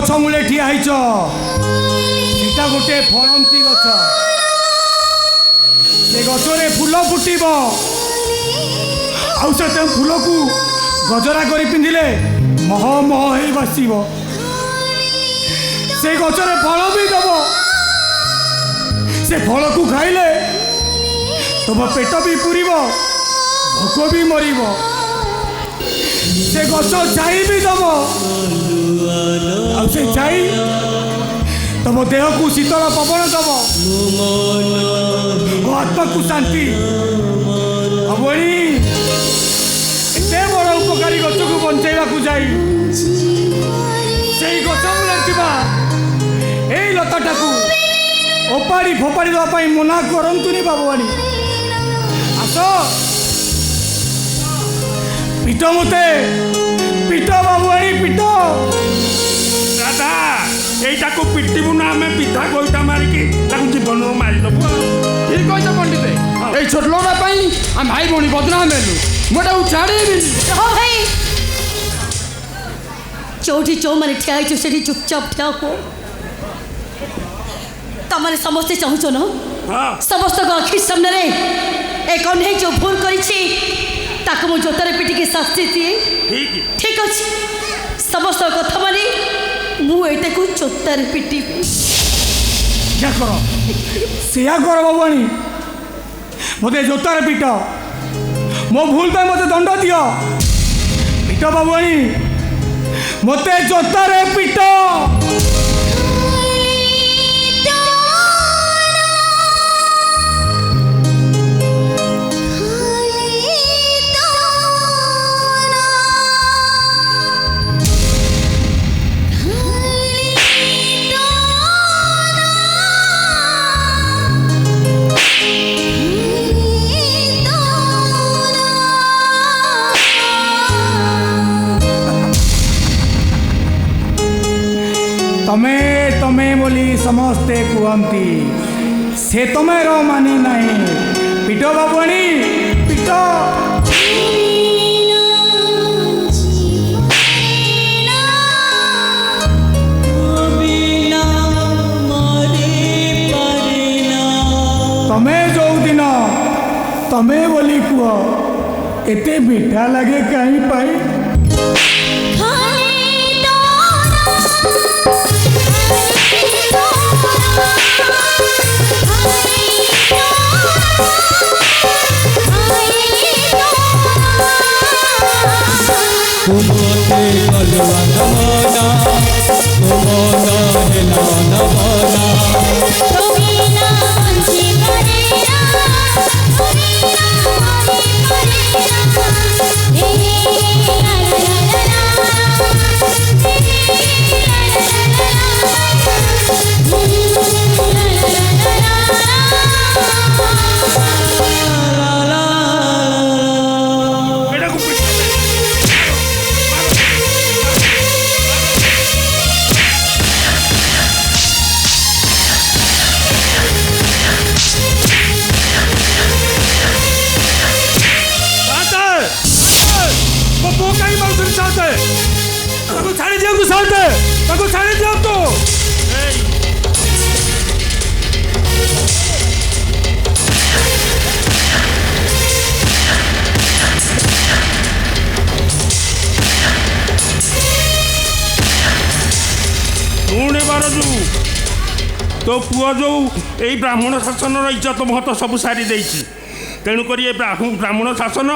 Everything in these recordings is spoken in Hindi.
गछ मूले ठिया होइछ सेटा गोटे फलंती गछ से गछरे फूल फुटिब आउ से फूल को गजरा करी पिंधिले मह मह हे बासिब से गछरे फल भी दब से फल को खाइले तुम पेट भी पूरीब भोक भी मरीब से गछ छाई भी दब आ से छाई तुम देह को शीतल पवन दब आत्मा को शांति अबणी एते बड़ उपकारी गछ को बंचाइबा को जाई से गछ मूले थिबा ए लताटा को ओपाड़ी फोपाड़ी दवा मना करतुनि बाबुआणी आस पिट मते पिट बाबुआणी पिट दादा এইটা কো পিটিবু না আমি পিঠা কইটা মারিকি তাকু জীবন মারি দেবো ঠিক কইছ পণ্ডিত এই ছোট লোকটা পাই আমি ভাই ভଉଣୀ বদনাম হেলু মোটা ছাড়িবি हो भाई चौठी चौ मैंने ठिया है से चुपचाप ठिया हो तमारे समस्ते चाहूच न समस्त आखि सामने रे एक कन्हे जो भूल करिछि ताको मो जोतारे पिटिके शास्ति दिए ठीक अछि समस्त कथा मानी मु एते को जोतारे पिटी क्या करो सेया करो बाबुआणी मते जोतारे पिट मो भूल पे मते दंड दियो पिट बाबुआणी मते जोतारे पिट तमे तमे बोली समस्ते कहती से तमे रो मानी नहीं पिट बाबुआणी पिट तमे जो दिन तमे बोली कह एते मीठा लगे कहीं पाई तुमते कलवा नमना तुमना हेला नमना तुमीना अंजी करेरा तुमीना मोरे करेरा हे ला ला ला ला हे छाड़ी दिया ताको छाड़ी दिया तो शुणे बार जो तो पुआ जो यही ब्राह्मण शासन इज्जत महत्व सब सारी देती तेणुक ब्राह्मण शासन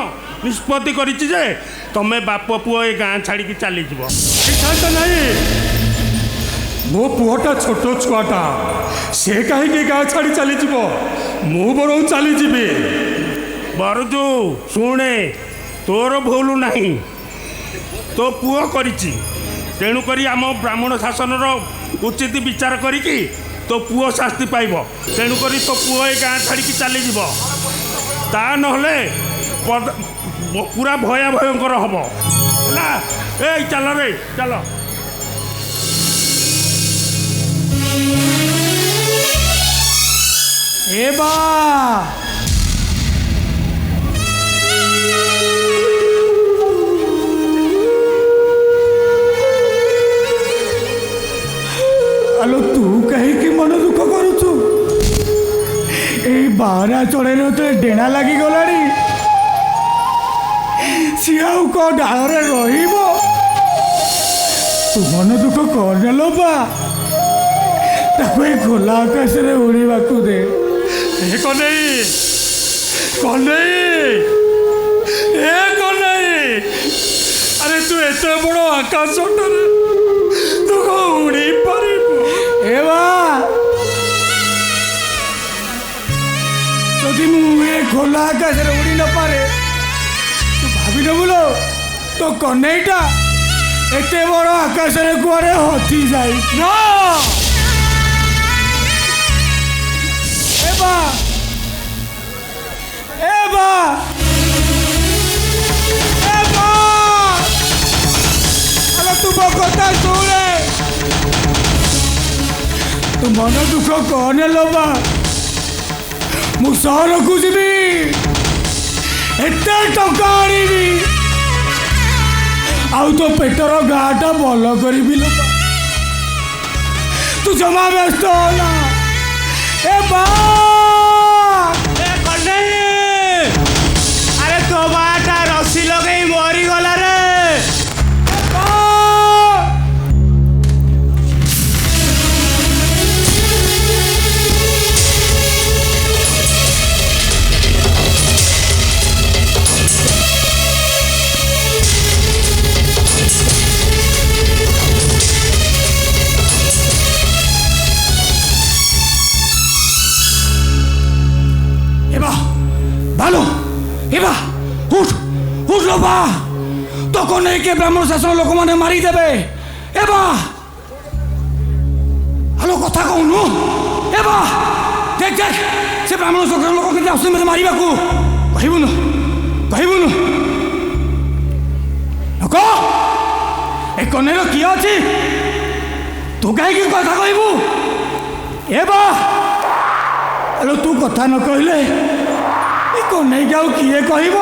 निष्पत्ति कर तमें बाप पुओ ये गाँ छाड़ी चली नहीं मो पुहटा छोट छुआटा से कहीं गाँ छाड़ी चली मु बर चली बरजू शुणे तोर भूल नहीं तो पुओ करिछि तेणुक आम ब्राह्मण शासन उचित विचार करिकी तो पुओ शास्ति पाइब तेणुक तो पुओ ये गाँ छाड़ी चली ता नहले पूरा भया भयंकर हम ए चल रे चल ए बा आलो तू कहीं मन दुख करुचु बाहरा चढ़े तो डेणा लगी गलानी सी आउ डाल तू मन दुख कर बा खोला आकाश रे उड़ीवा दे कन्हई अरे तू एत बड़ आकाश तू उड़ी पार जदि मुझे खोला आकाश उड़ी न पारे तू भावी नबुलो तो कन्हईटा एत बड़ आकाश कुआरे हथी जाए तू मो कथा शुणे तू मन दुख कहने लो बा मु सहर को जीवी एते टका आनी आउ तो पेटर गाटा भल करी लो तू जमा व्यस्त होना ए बा अरे तो बाटा रस्सी लगे मरी गला रे तो कौन के ब्राह्मण शासन लोक मैंने मारी देवे एबा हेलो कथा कहून एबा देख देख से ब्राह्मण शासन लोक के आस मारिबा को कहबुन लोक ए कनेर किए अच्छी तू कहीं कथा कहबू एबा हेलो तू कथा न कहले कन्हई के आउ किए कहब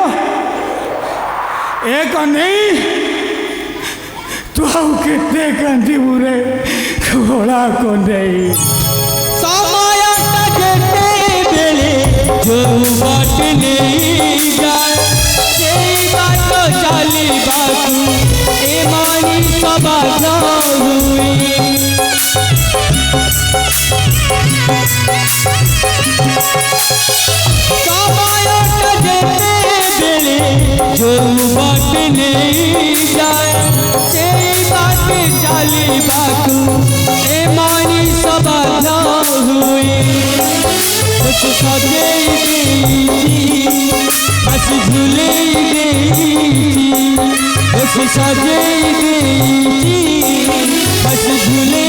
ए कन्हई तू आउ केते कांदिबू रे खोला कन्हई समयटा जेते बेले जो बाट नहीं जाए सेई बाट चलिबाकू ए मानी सबाज हुई समयटा जेते बेले जो बाट नहीं जाए सेई बाट चलिबाकू ए मानी सबाज हुई कुछ सजे बस झूले कुछ सजे बस झूले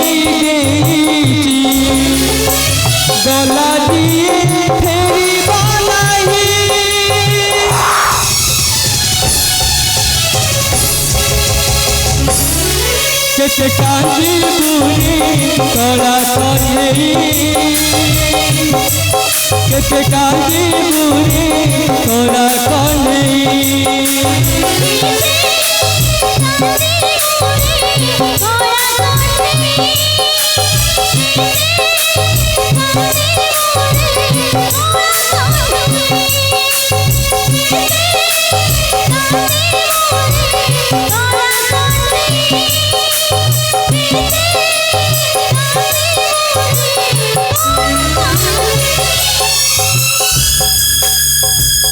गला दिए फेरी बालाई कैसे कांजी बुरी तोरा कन्हई कैसे कांजी बुरी तोरा कन्हई